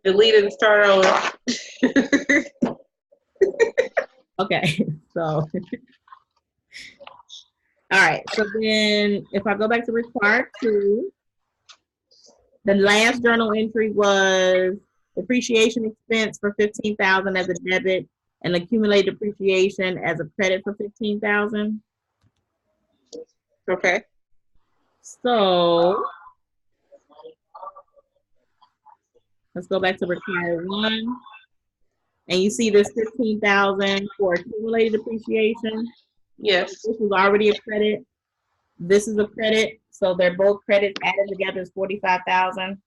Delete it and start over. Okay, so all right. So then, if I go back to required 2, the last journal entry was depreciation expense for 15,000 as a debit and accumulated depreciation as a credit for 15,000. Okay. So let's go back to required 1. And you see this 15,000 for accumulated depreciation. Yes. This was already a credit. This is a credit. So they're both credits added together is 45,000.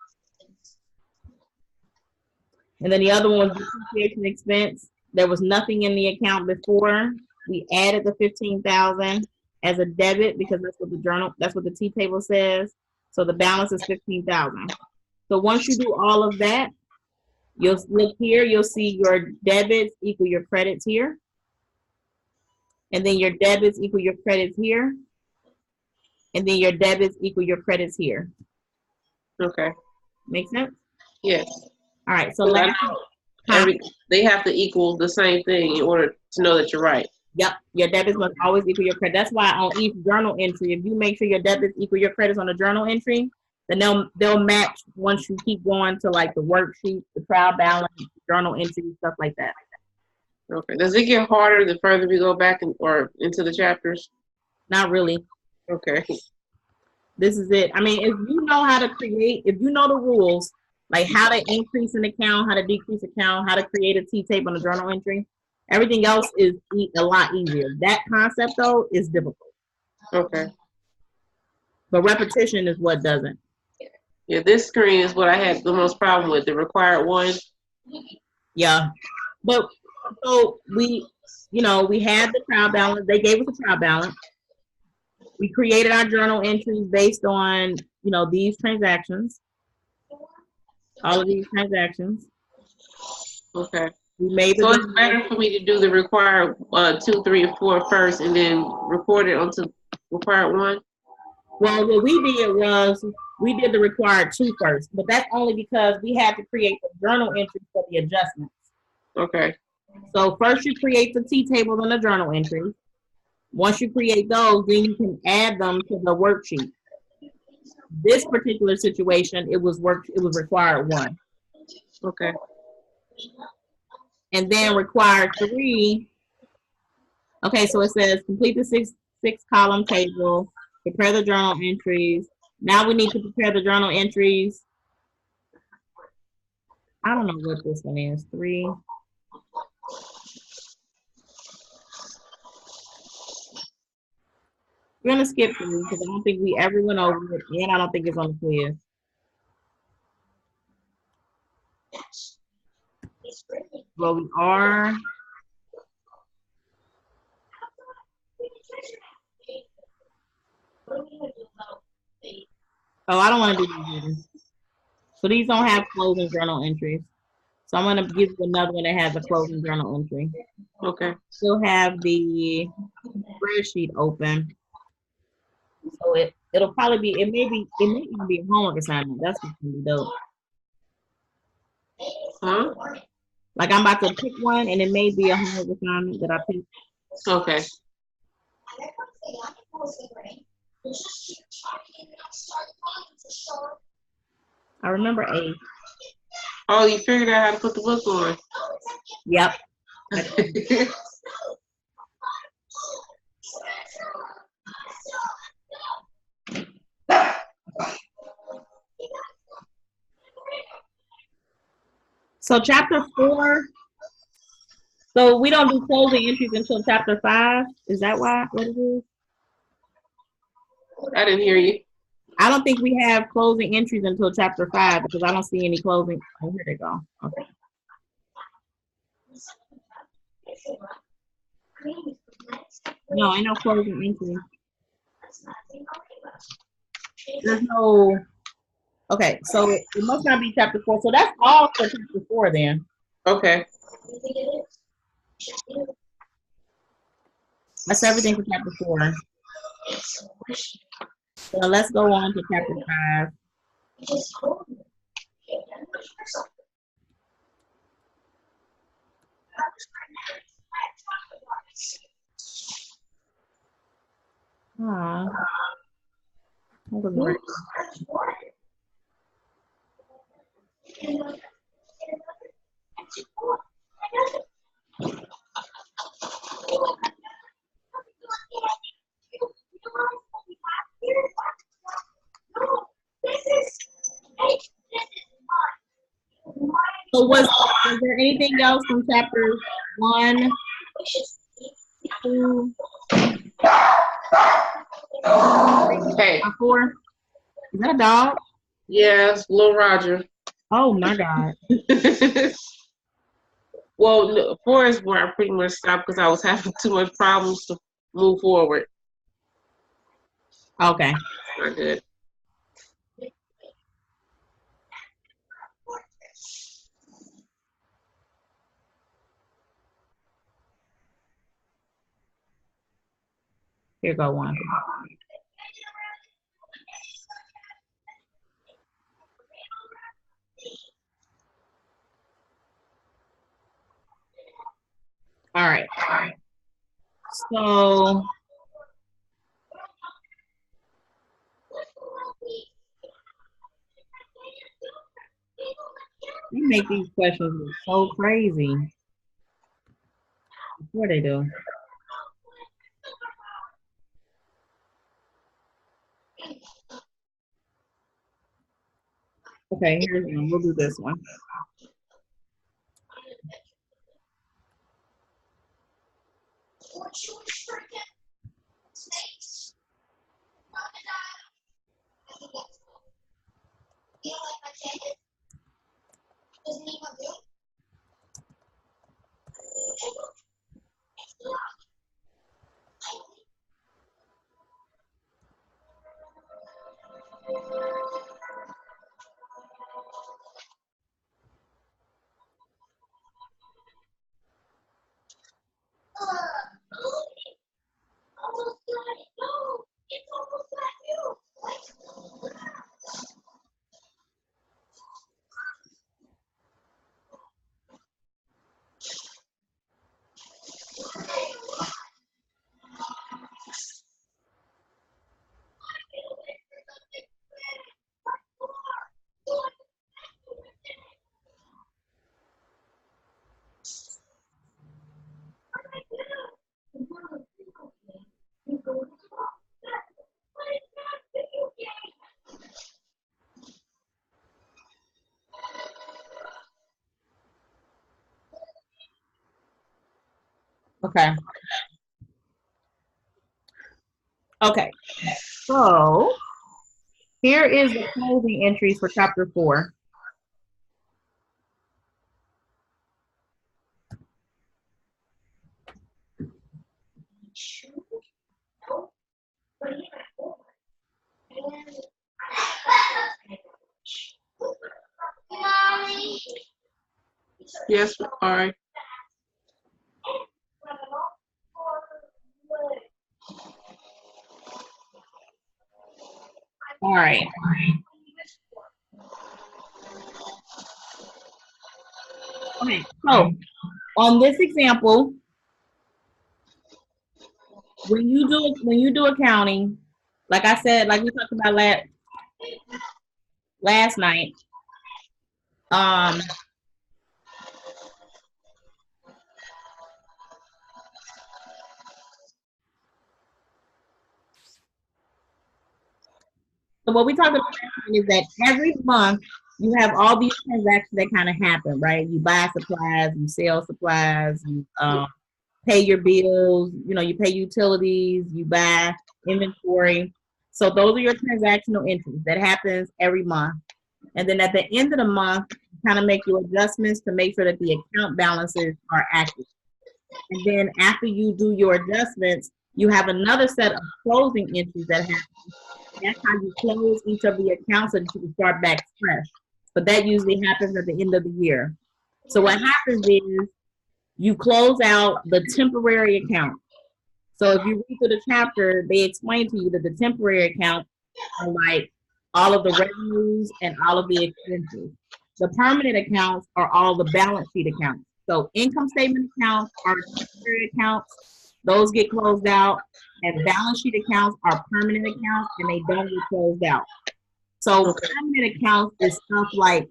And then the other one was depreciation expense. There was nothing in the account before. We added the 15,000 as a debit because that's what the journal, that's what the T table says. So the balance is 15,000. So once you do all of that, you'll look here, you'll see your debits equal your credits here. And then your debits equal your credits here. And then your debits equal your credits here. Okay. Make sense? Yes. All right, so they have to equal the same thing in order to know that you're right. Yep, your debits must always equal your credit. That's why on each journal entry, if you make sure your debits equal your credits on the journal entry, then they'll match once you keep going to like the worksheet, the trial balance, journal entry, stuff like that. Okay. Does it get harder the further we go back or into the chapters? Not really. Okay. This is it. I mean, if you know how to create, if you know the rules, like how to increase an account, how to decrease account, how to create a T table on a journal entry, everything else is a lot easier. That concept though is difficult. Okay. But repetition is what doesn't. Yeah, this screen is what I had the most problem with, the required 1. Yeah. But so we had the trial balance. They gave us a trial balance. We created our journal entries based on, these transactions. All of these transactions. Okay. We made so it's better for me to do the required 2, 3, and 4 first, and then report it onto required 1. Well, what we did was we did the required 2 first, but that's only because we had to create the journal entries for the adjustments. Okay. So first you create the T tables and the journal entries. Once you create those, then you can add them to the worksheet. This particular situation, it was required 1. Okay. And then required 3. Okay, so it says complete the six column table, prepare the journal entries. Now we need to prepare the journal entries. I don't know what this one is. 3. We're gonna skip through because I don't think we ever went over it, and I don't think it's on the quiz. Well, we are. Oh, I don't want to do these either. So these don't have closing journal entries. So I'm going to give you another one that has a closing journal entry. Okay. Still have the spreadsheet open. So it'll probably be, it may even be a homework assignment. That's what's going to be dope. Huh? Like I'm about to pick one and it may be a homework assignment that I picked. Okay. I remember A. Oh, you figured out how to put the book on. Yep. So chapter 4. So we don't do closing entries until chapter 5. Is that what it is? I didn't hear you. I don't think we have closing entries until chapter 5 because I don't see any closing. Oh, here they go. Okay. No, ain't no closing entries. There's no. Okay, so it must not be chapter 4. So that's all for chapter 4 then. Okay. That's everything for chapter 4. So let's go on to chapter 5. Aw. That was great. So was there anything else from chapter 1, 2, Hey, 4? Is that a dog? yeah, it's Little Roger. Oh my God. Well, no, 4 is where I pretty much stopped because I was having too much problems to move forward. Okay. Not good. Here go one. All right. So you make these questions look so crazy. What they do? Okay, here's one. We'll do this one. Okay. Okay. So here is the closing entries for chapter 4. Yes, all right. All right. Okay. So on this example, when you do accounting, like I said, like we talked about last night, so what we talked about is that every month you have all these transactions that kind of happen, right? You buy supplies, you sell supplies, you pay your bills, you pay utilities, you buy inventory. So those are your transactional entries that happens every month. And then at the end of the month, kind of make your adjustments to make sure that the account balances are accurate. And then after you do your adjustments, you have another set of closing entries that happen. That's how you close each of the accounts so that you can start back fresh. But that usually happens at the end of the year. So what happens is you close out the temporary account. So if you read through the chapter, they explain to you that the temporary accounts are like all of the revenues and all of the expenses. The permanent accounts are all the balance sheet accounts. So income statement accounts are temporary accounts. Those get closed out. And balance sheet accounts are permanent accounts and they don't get closed out. So permanent accounts is stuff like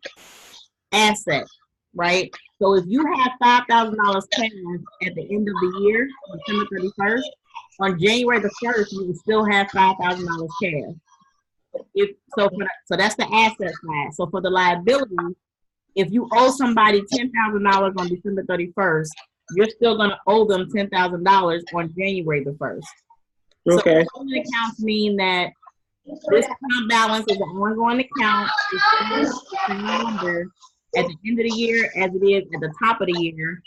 assets, right? So if you have $5,000 cash at the end of the year, December 31st, on January the 1st, you will still have $5,000 cash. So that's the asset side. So for the liability, if you owe somebody $10,000 on December 31st, you're still going to owe them $10,000 on January the 1st. Okay. So permanent accounts mean that this account balance is an ongoing account. It's the same number at the end of the year as it is at the top of the year.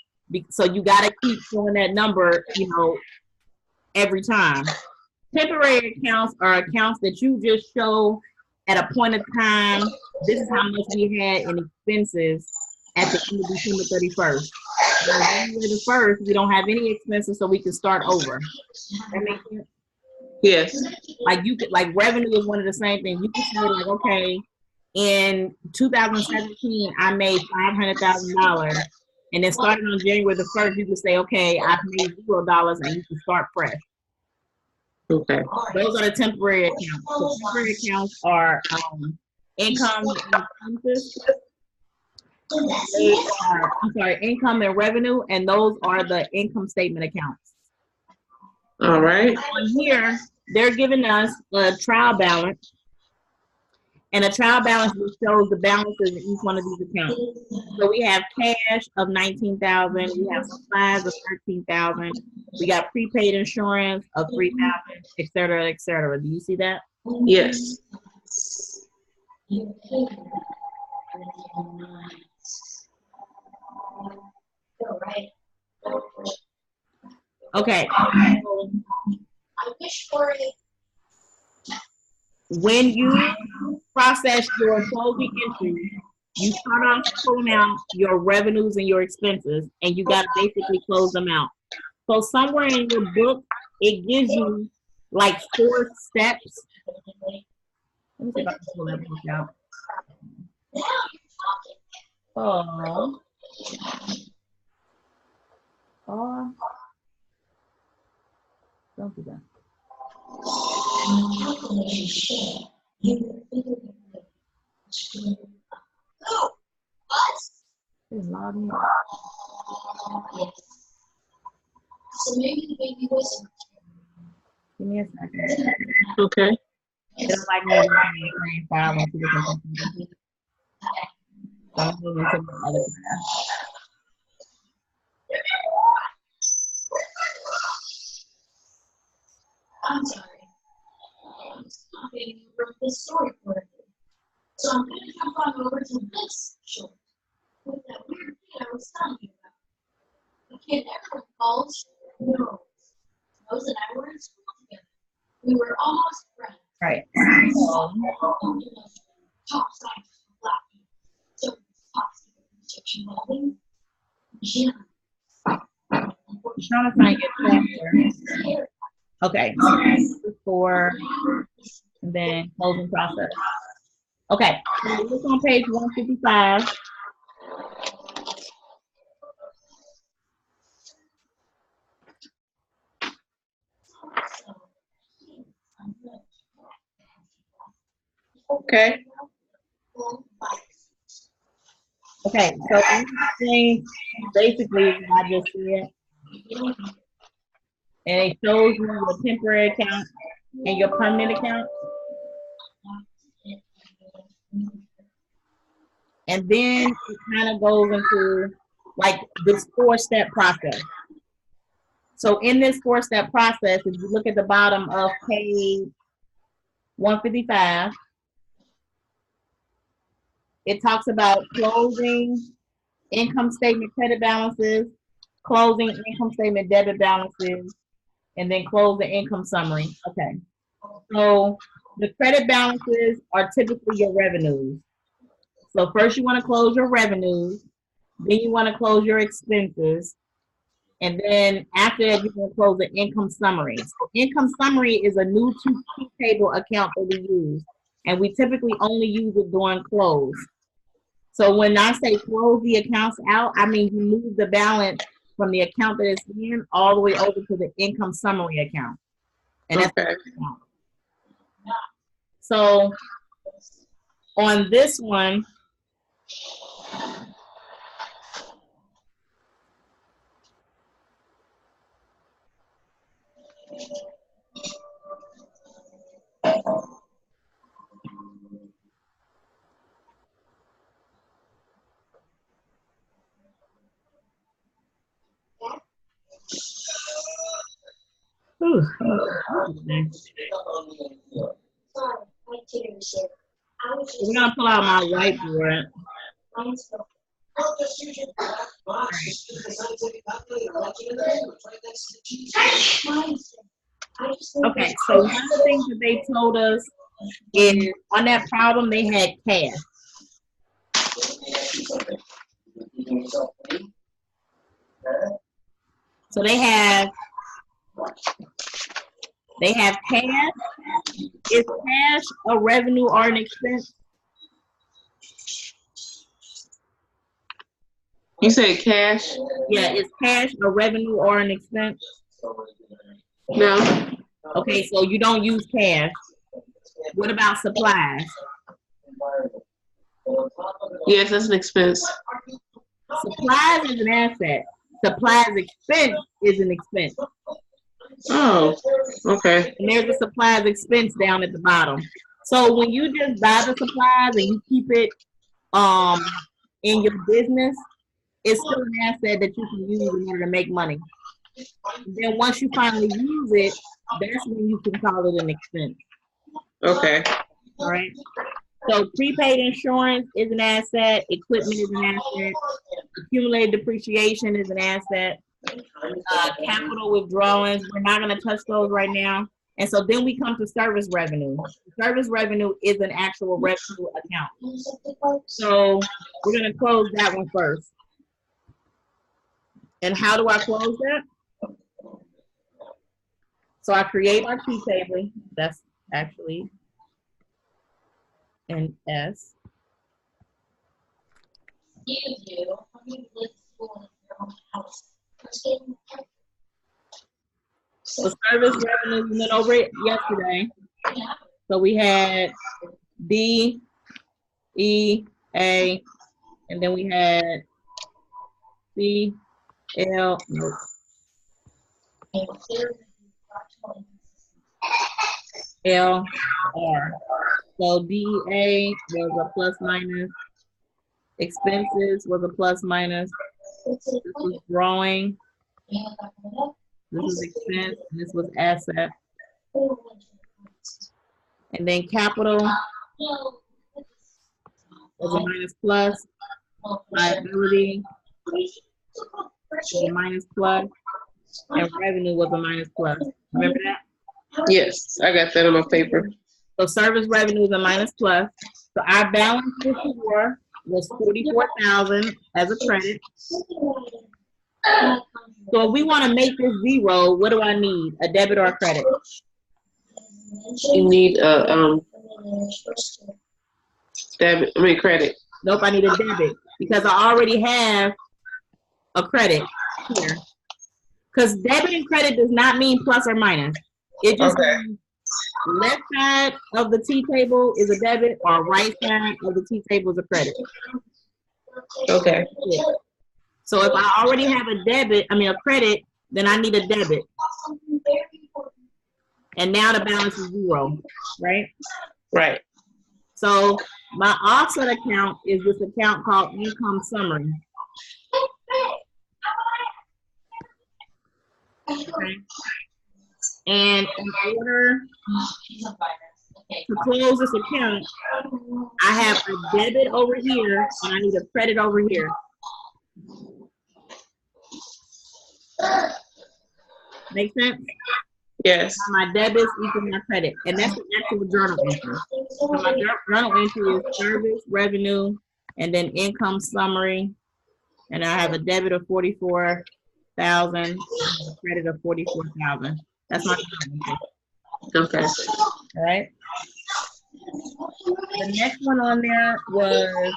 So you got to keep showing that number, every time. Temporary accounts are accounts that you just show at a point of time. This is how much we had in expenses at the end of December 31st. On January the 1st, we don't have any expenses, so we can start over. That makes sense? Yes. Like revenue is one of the same things. You can say like, okay, in 2017, I made $500,000, and then starting on January the 1st, you can say, okay, I've made $0, and you can start fresh. Okay. Those are the temporary accounts. So temporary accounts are income and expenses. Income and revenue, and those are the income statement accounts. All right. On here, they're giving us a trial balance, and a trial balance just shows the balances in each one of these accounts. So we have cash of $19,000, we have supplies of $13,000, we got prepaid insurance of $3,000, et cetera, et cetera. Do you see that? Yes. Okay. When you process your closing entry, you start off pulling out your revenues and your expenses, and you got to basically close them out. So somewhere in your book, it gives you like 4 steps. Let me see if I can pull that book out. Don't do that. So maybe the baby was. Give me a second. Okay. It's like me looking file on 2 different computers. So I'm moving to my other class. I'm sorry. I'm not getting over this story for you. So I'm going to jump on over to this short with that weird kid I was telling you about. The kid everyone calls Nose. Nose and I were in school together. We were almost friends. Right. Top scientist for black people. So top secret research involving Jim. I'm trying to find your chapter. Okay. Before and then closing process. Okay. So look on page 155. Okay. Okay, so thing basically what I just said, and it shows you your temporary account and your permanent account. And then it kind of goes into like this 4-step process. So in this 4-step process, if you look at the bottom of page 155, it talks about closing income statement credit balances, closing income statement debit balances, and then close the income summary. Okay. So the credit balances are typically your revenues. So first you want to close your revenues, then you want to close your expenses, and then after that you're going to close the income summary. So income summary is a new two-table account that we use, and we typically only use it during close. So when I say close the accounts out, I mean you move the balance from the account that it's in all the way over to the income summary account. And that's Okay. so on this one, whew, we're gonna pull out my whiteboard. Okay, so one of the things that they told us is on that problem they had cash. So they have cash. Is cash a revenue or an expense? You said cash? Yeah, is cash a revenue or an expense? No. Okay, so you don't use cash. What about supplies? Yes, that's an expense. Supplies is an asset. Supplies expense is an expense. Oh, okay. And there's a supplies expense down at the bottom. So when you just buy the supplies and you keep it in your business, it's still an asset that you can use in order to make money. Then once you finally use it, that's when you can call it an expense. Okay. All right. So prepaid insurance is an asset. Equipment is an asset. Accumulated depreciation is an asset. Capital withdrawals, we're not going to touch those right now. And so then we come to service revenue. Service revenue is an actual revenue account. So we're going to close that one first. And how do I close that? So I create my T table. That's actually an S. So service revenue, we went over it yesterday. So we had D, E, A, and then we had C, L, nope. L, R. So DA was a plus minus. Expenses was a plus minus. This was drawing. This was expense. And this was asset. And then capital was a minus plus. Liability was a minus plus. And revenue was a minus plus. Remember that? Yes, I got that on my paper. So service revenue is a minus plus. So our balance before was 44,000 as a credit. So if we want to make this zero, what do I need? A debit or a credit? You need a debit. I mean credit. Nope, I need a debit because I already have a credit here. Because debit and credit does not mean plus or minus. It just means left side of the T table is a debit or right side of the T table is a credit. Okay. Yeah. So if I already have a credit, then I need a debit. And now the balance is zero, right? Right. So my offset account is this account called income summary. Okay. And in order to close this account, I have a debit over here and I need a credit over here. Make sense? Yes. My debits equal my credit, and that's the actual journal entry. So my journal entry is service revenue, and then income summary, and I have a debit of 44,000, and a credit of 44,000. That's my journal entry. Okay. All right. The next one on there was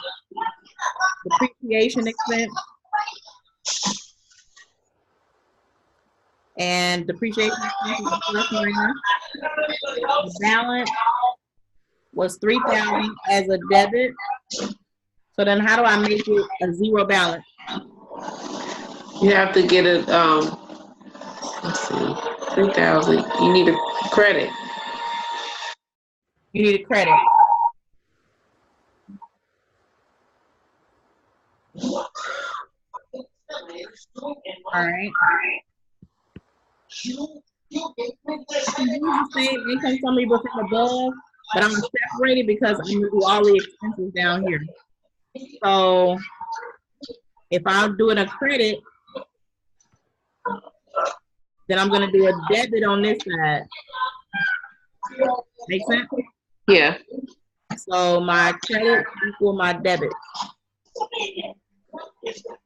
depreciation expense. And depreciation expense is a plus minus. The balance was 3,000 as a debit. So then how do I make it a zero balance? You have to get it, let's see, 3,000. You need a credit. You need a credit. All right. I can use the same income summary but from above, but I'm gonna separate it because I'm gonna do all the expenses down here. So if I'm doing a credit, then I'm gonna do a debit on this side. Make sense? Yeah. So my credit equal my debit.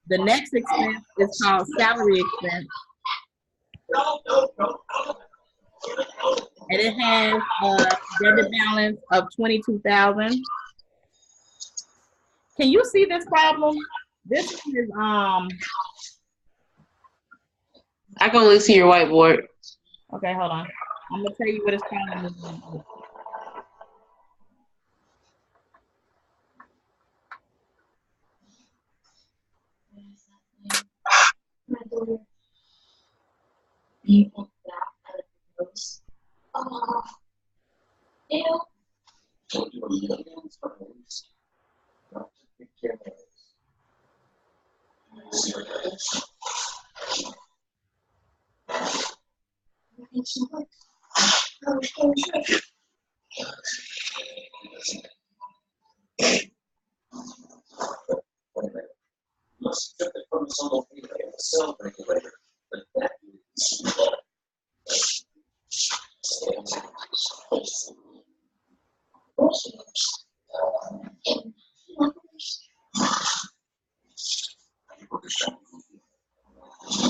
The next expense is called salary expense. And it has a debit balance of 22,000. Can you see this problem? This is I can only see your whiteboard. okay, hold on. I'm gonna tell you what this problem is. Ew.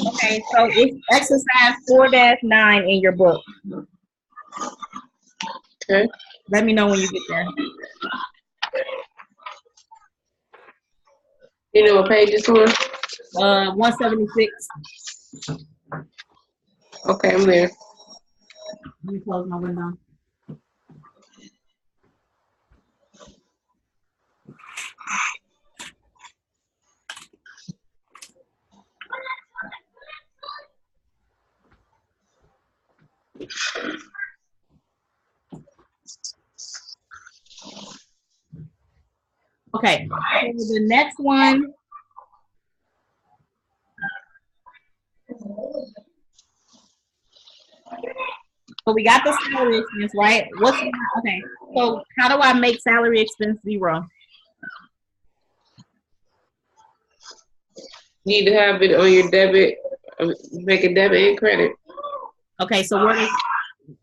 Okay, so it's exercise 4-9 in your book. Okay. Let me know when you get there. You know what page it's on? 176. Okay, I'm there. Let me close my window. Okay, so the next one. So we got the salary expense, right? Okay, so how do I make salary expense zero? You need to have it on your debit, make a debit and credit. Okay, so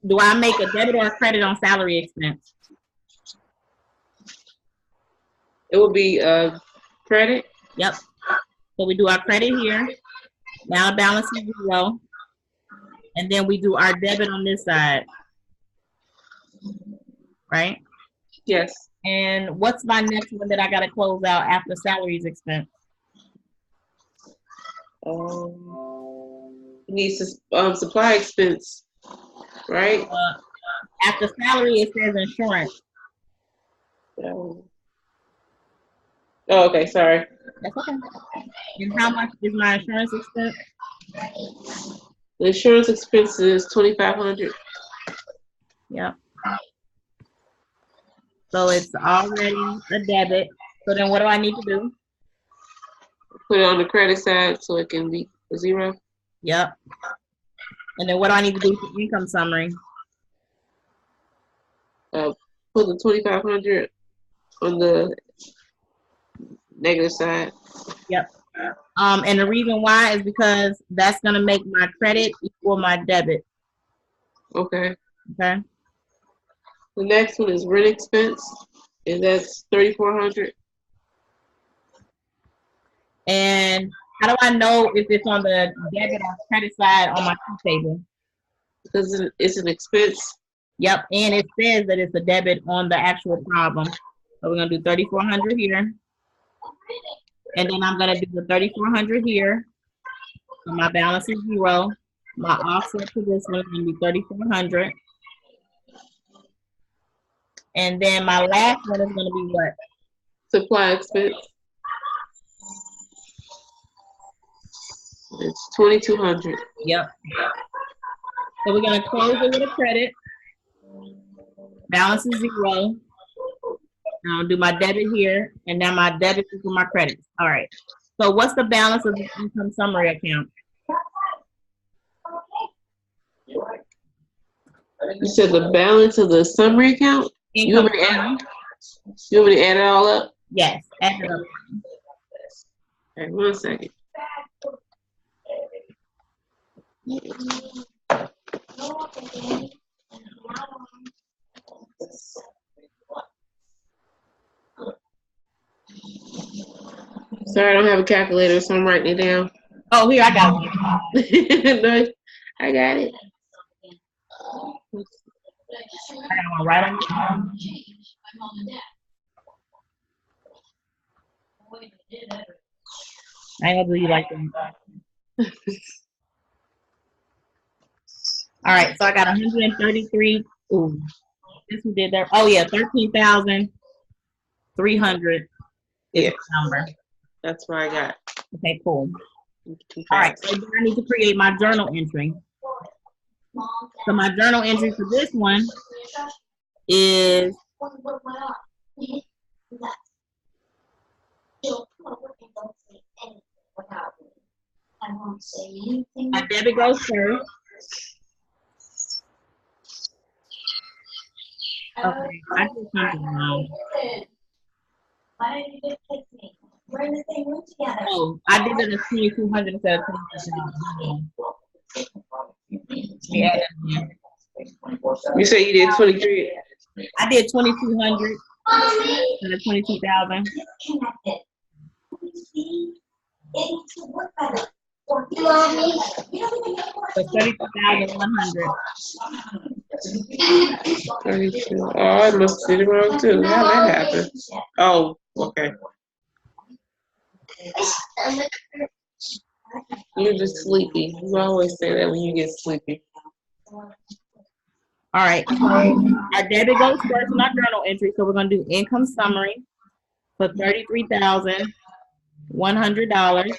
do I make a debit or a credit on salary expense? It will be credit. Yep. So we do our credit here. Now balance is zero. And then we do our debit on this side. Right? Yes. And what's my next one that I got to close out after salaries expense? You need supply expense, right? After salary, it says insurance. Oh, okay, sorry. That's okay. And how much is my insurance expense? The insurance expense is $2,500. Yep. So it's already a debit. So then what do I need to do? Put it on the credit side so it can be a zero. Yep. And then what do I need to do for income summary? Put the $2,500 on the negative side. Yep. And the reason why is because that's gonna make my credit equal my debit. Okay. Okay. The next one is rent expense, and that's $3,400. And how do I know if it's on the debit or credit side on my table? Because it's an expense. Yep, and it says that it's a debit on the actual problem. So we're gonna do 3,400 here. And then I'm gonna do the 3,400 here. So my balance is zero. My offset to this one is going to be 3,400. And then my last one is going to be what? Supply expense. It's 2,200. Yep. So we're going to close it with a credit. Balance is 0. I'll do my debit here, and now my debit is for my credits. All right. So what's the balance of the income summary account? You said the balance of the summary account? You Income want me to summary? add it all up? Yes, add it up. Okay, 1 second. Sorry, I don't have a calculator, so I'm writing it down. Oh, here, I got one. No, I got it. I got one right on the I ain't gonna do you like that. All right, so I got 133. Ooh, this one did that. Oh yeah, 13,300 is Yeah. the number. That's what I got. Okay, cool. All right, so I need to create my journal entry. So my journal entry for this one is my debit goes first. Okay, I did something wrong. Why didn't you just kiss me? We're in the same room together. Oh, I did it as 2,200 instead of 2,200. Yeah. You say you did 23. I did 2,200 instead of 22,000. Disconnected. See? It needs to work better. Or mommy. You don't even know what So 32,100. 32. Oh, I must have did it wrong too. How that happen? Oh, okay. You're just sleepy. You always say that when you get sleepy. All right, so our debit goes first in our journal entry, so we're gonna do income summary for $33,100.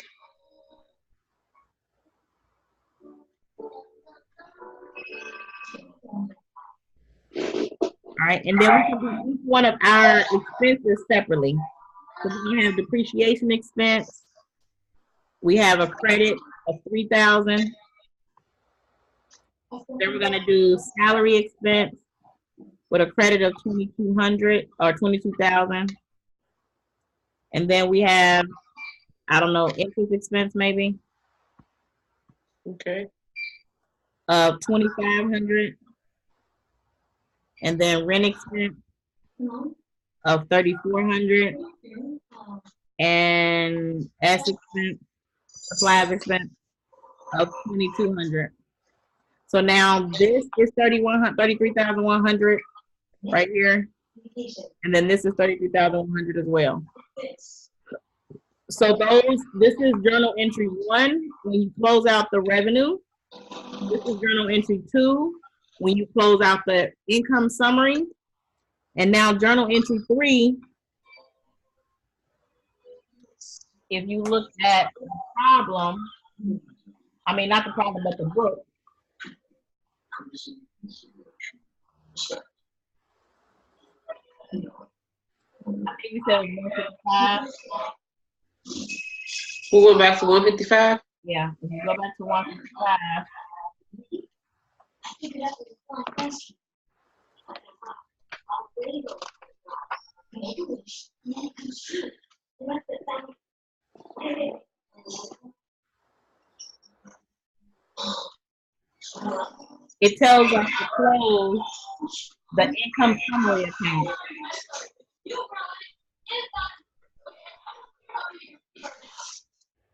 All right, and then we can do each one of our expenses separately. So we have depreciation expense. We have a credit of 3,000. Then we're gonna do salary expense with a credit of 2,200 or 22,000. And then we have, I don't know, interest expense maybe Okay. of 2,500. And then rent expense of 3,400. And S expense, supplies expense of 2,200. So now this is 33,100 right here. And then this is 33,100 as well. So this is journal entry 1 when you close out the revenue. This is journal entry 2 when you close out the income summary. And now journal entry 3, if you look at the problem, I mean, not the problem, but the book. I think you said 155. We'll go back to 155. Yeah, if you go back to 155. It tells us to close the income summary account.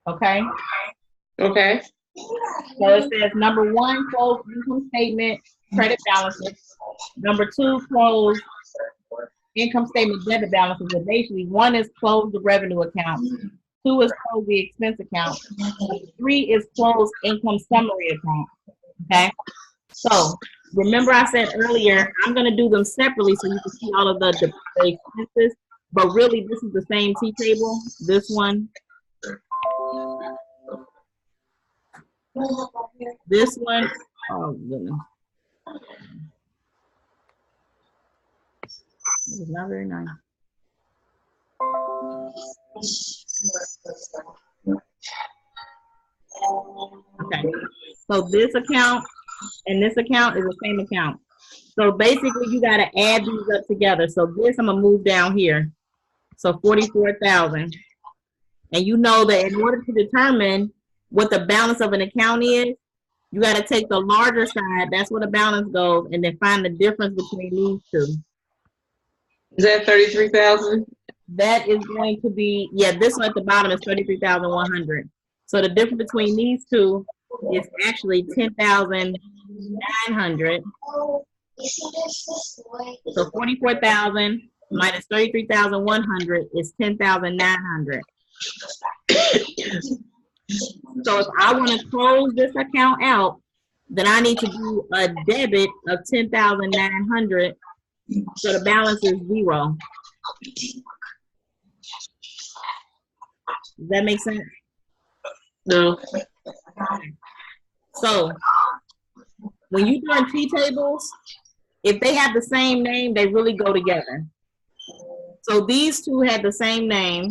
Okay. Okay. So it says number 1, close income statement, credit balances. Number 2, close income statement, debit balances. But basically, 1 is close the revenue account. 2 is close the expense account. 3 is close income summary account. Okay. So remember I said earlier, I'm going to do them separately so you can see all of the expenses. But really, this is the same T table. This one. This one. Oh, goodness. It's not very nice. Okay. So this account and this account is the same account. So basically, you got to add these up together. So this, I'm going to move down here. So 44,000. And you know that in order to determine what the balance of an account is, you got to take the larger side. That's where the balance goes, and then find the difference between these two. Is that 33,000? That is going to be, yeah, this one at the bottom is 33,100. So the difference between these two is actually 10,900. So 44,000 minus 33,100 is 10,900. So if I want to close this account out, then I need to do a debit of 10,900. So the balance is 0. Does that make sense? No. So when you're doing T tables, if they have the same name, they really go together. So these two had the same name.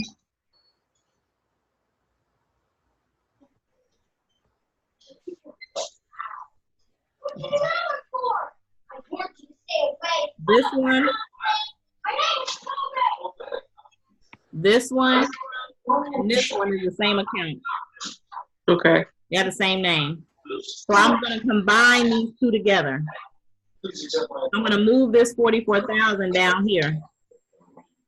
This one, and this one is the same account. Okay. They have the same name. So I'm going to combine these two together. I'm going to move this 44,000 down here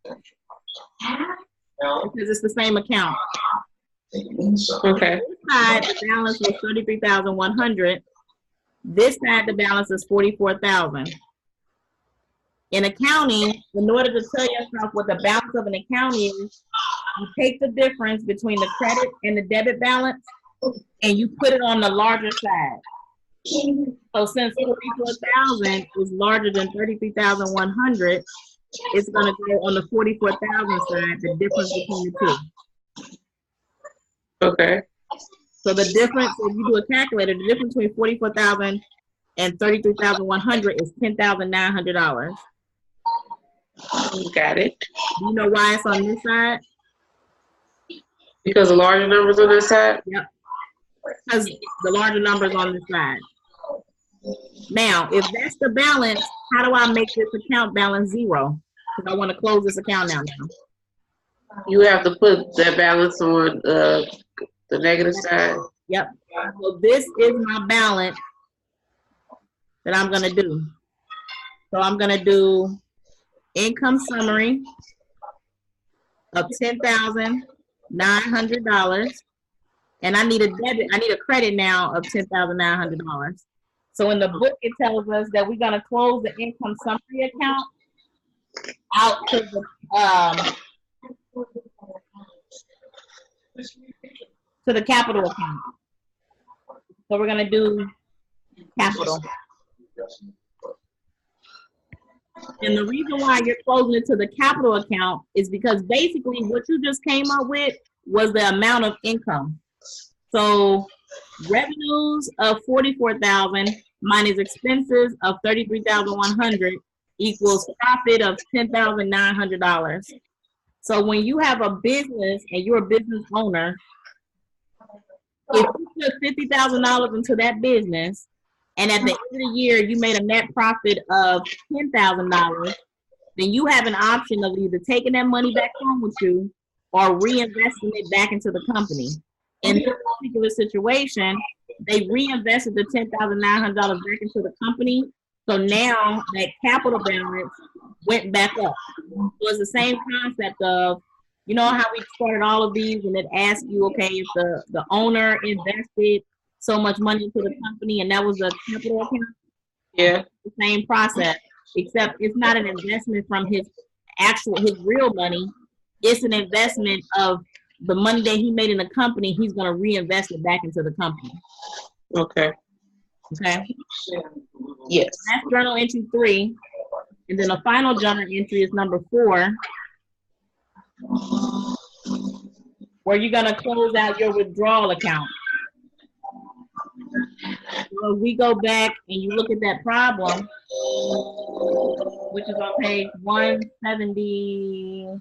because it's the same account. Okay. This side, the balance was 33,100. This side, the balance is 44,000. In accounting, in order to tell yourself what the balance of an account is, you take the difference between the credit and the debit balance, and you put it on the larger side. So since 44,000 is larger than 33,100, it's going to go on the 44,000 side, the difference between the two. Okay. So the difference, if you do a calculator, the difference between 44,000 and 33,100 is $10,900. Got it. Do you know why it's on this side? Because the larger numbers on this side? Yep. Because the larger numbers on this side. Now, if that's the balance, how do I make this account balance 0? Because I want to close this account now. You have to put that balance on the negative side. Yep. So this is my balance that I'm going to do. So I'm going to do income summary of $10,900. And I need a debit, I need a credit now of $10,900. So in the book, it tells us that we're going to close the income summary account out to the capital account. So we're going to do capital. And the reason why you're closing it to the capital account is because basically what you just came up with was the amount of income. So revenues of 44,000 minus expenses of 33,100 equals profit of $10,900. So when you have a business and you're a business owner, if you put $50,000 into that business and at the end of the year you made a net profit of $10,000, then you have an option of either taking that money back home with you or reinvesting it back into the company. In this particular situation, they reinvested the $10,900 back into the company. So now that capital balance went back up. So it's the same concept of, you know how we started all of these and it asks you, okay, if the owner invested so much money into the company and that was a capital account? Yeah. The same process, except it's not an investment from his real money. It's an investment of the money that he made in the company. He's going to reinvest it back into the company. Okay. Okay. Yes. That's journal entry 3. And then the final journal entry is number 4, where you're going to close out your withdrawal account. So we go back and you look at that problem, which is on page 170.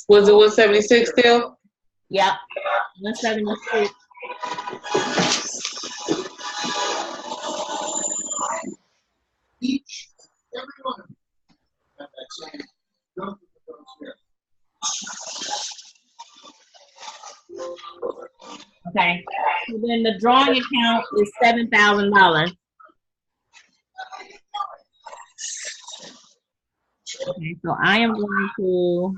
Was it 176 still? Yep, 176. Okay. So then the drawing account is $7,000. Okay, so I am going to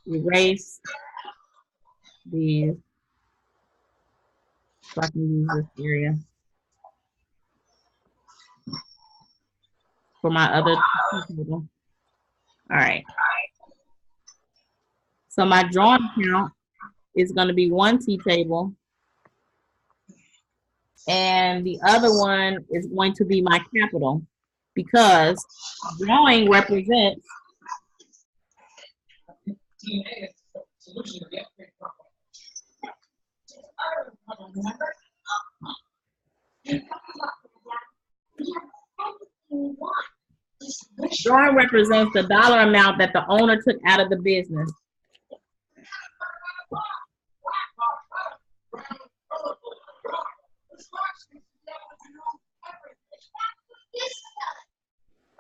erase these so I can use this area for my other table. All right. So my drawing account is going to be one T table, and the other one is going to be my capital, because drawing represents the dollar amount that the owner took out of the business.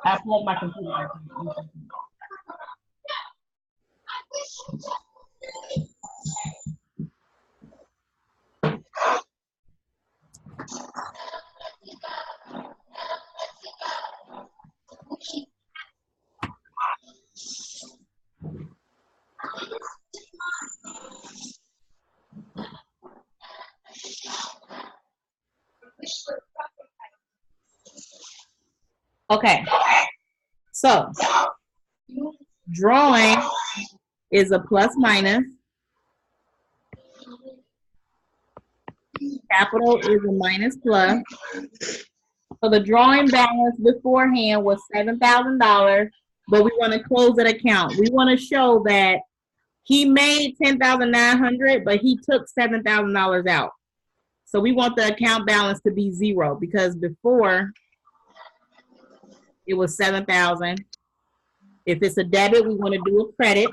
I plugged my computer. Okay, so drawing is a plus minus. Capital is a minus plus. So the drawing balance beforehand was $7,000, but we want to close that account. We want to show that he made $10,900, but he took $7,000 out. So we want the account balance to be 0, because before it was 7,000. If it's a debit, we want to do a credit.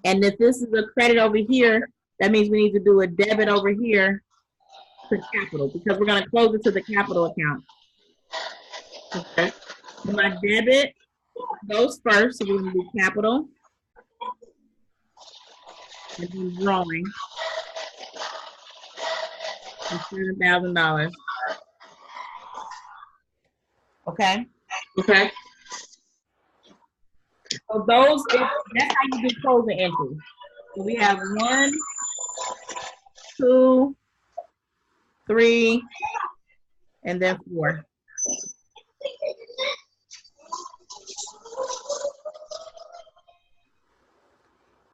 And if this is a credit over here, that means we need to do a debit over here to capital, because we're going to close it to the capital account. Okay. So my debit goes first, so we're going to do capital. And then drawing. $7,000. Okay. Okay. So that's how you do closing entries. So we have 1, 2, 3, and then 4.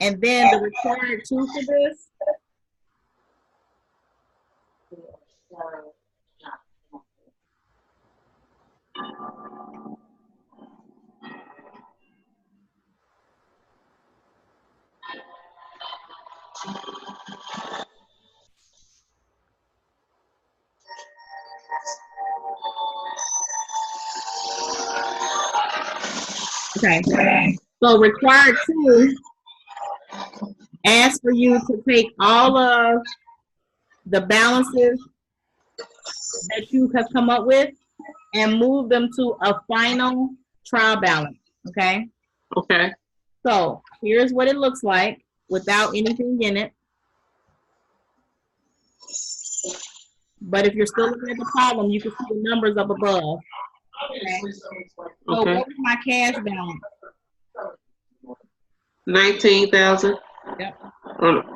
And then the required 2 for this. Okay. So required 2 asks for you to take all of the balances that you have come up with and move them to a final trial balance. Okay. Okay. So here's what it looks like without anything in it. But if you're still looking at the problem, you can see the numbers up above. Okay. So Okay. what is my cash balance? 19,000. Yep.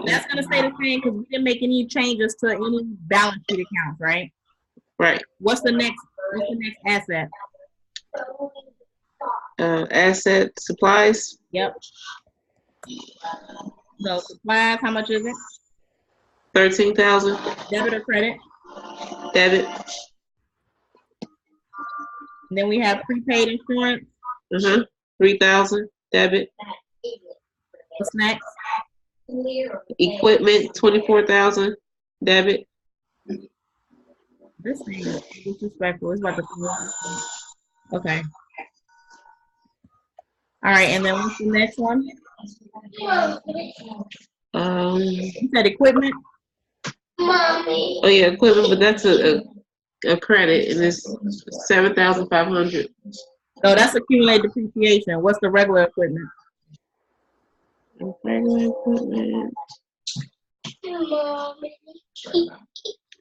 That's gonna stay the same because we didn't make any changes to any balance sheet accounts, right? Right. What's the next asset? Asset supplies. Yep. So supplies, how much is it? 13,000. Debit or credit? Debit. And then we have prepaid insurance. 3,000. Debit. For snacks. Equipment, 24,000. Debit. This thing is disrespectful. It's about to okay. All right, and then what's the next one? You said equipment? Oh yeah, equipment, but that's a credit, and it's 7,500. No, that's accumulated depreciation. What's the regular equipment? Regular equipment.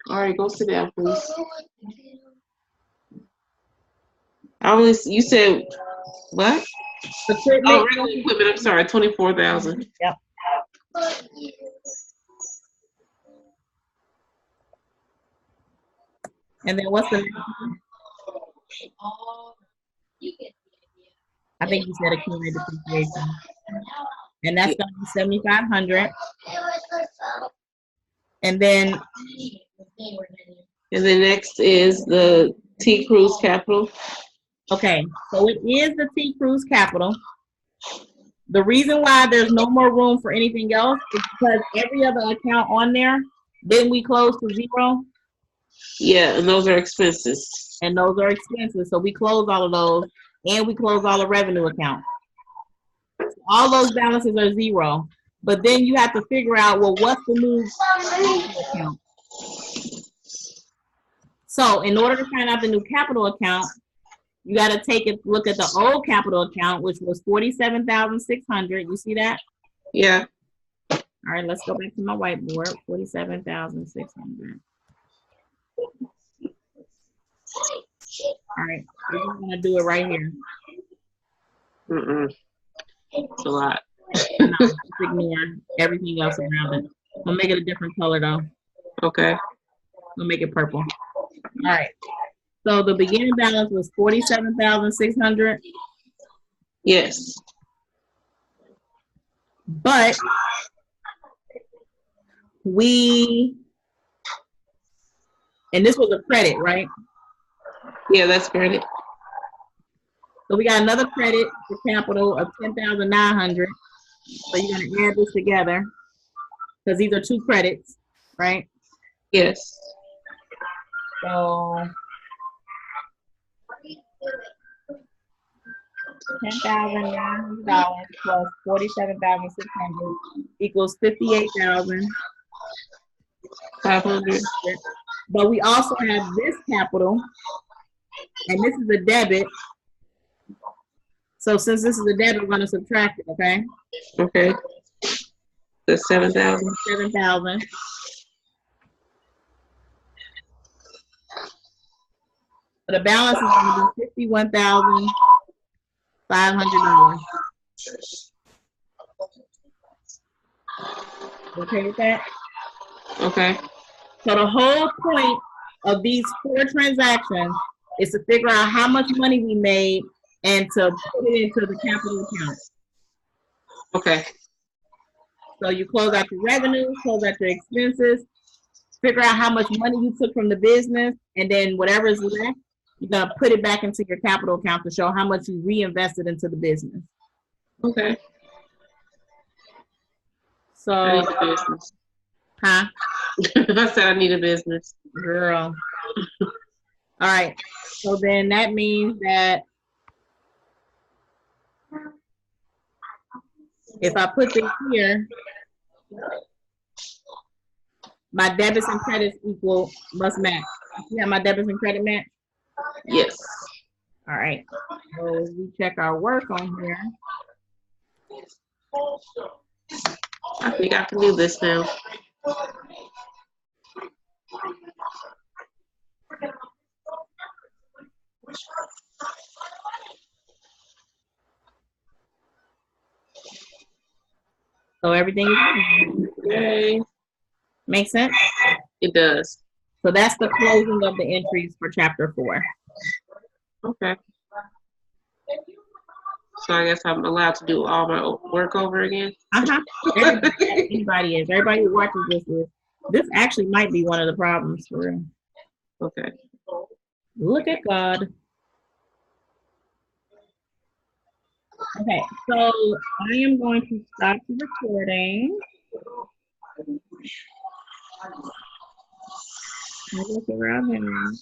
All right, go sit down, please. You said what? Equipment. Oh, regular equipment. I'm sorry, 24,000. Yep. And then what's the next one? I think you said accumulated depreciation. And that's going to be 7,500. And then next is the T Cruise Capital. okay, so it is the T Cruise Capital. The reason why there's no more room for anything else is because every other account on there, then we close to zero. Yeah, and those are expenses. And those are expenses. So we close all of those, and we close all the revenue accounts. So all those balances are zero. But then you have to figure out, well, what's the new account? So in order to find out the new capital account, you got to take a look at the old capital account, which was 47,600. You see that? Yeah. All right, let's go back to my whiteboard. 47,600. All right, we're just gonna do it right here. It's a lot. No, just ignore everything else around it. We'll make it a different color though. Okay. We'll make it purple. All right. So the beginning balance was 47,600. Yes. But and this was a credit, right? Yeah, that's credit. So we got another credit for capital of 10,900. So you're gonna add this together because these are two credits, right? Yes. So $10,900 plus 47,600 equals 58,500. But we also have this capital, and this is a debit. So since this is a debit, we're going to subtract it, okay? Okay. The 7,000. 7,000. So the balance is going to be $51,500. Okay with that? Okay. So the whole point of these 4 transactions is to figure out how much money we made and to put it into the capital account. Okay. So you close out your revenue, close out your expenses, figure out how much money you took from the business, and then whatever is left, you're going to put it back into your capital account to show how much you reinvested into the business. Okay. So, I need a business. huh? I said I need a business. Girl. All right. So then that means that if I put this here, my debits and credits must match. You have my debits and credit match? Yes. All right. So we check our work on here. I think I can do this now. So everything is Yay. make sense? It does. So that's the closing of the entries for chapter 4. Okay. So I guess I'm allowed to do all my work over again. Anybody is. Everybody who watches this is. This actually might be one of the problems for real. Okay. Look at God. Okay, so I am going to stop the recording. Look around him.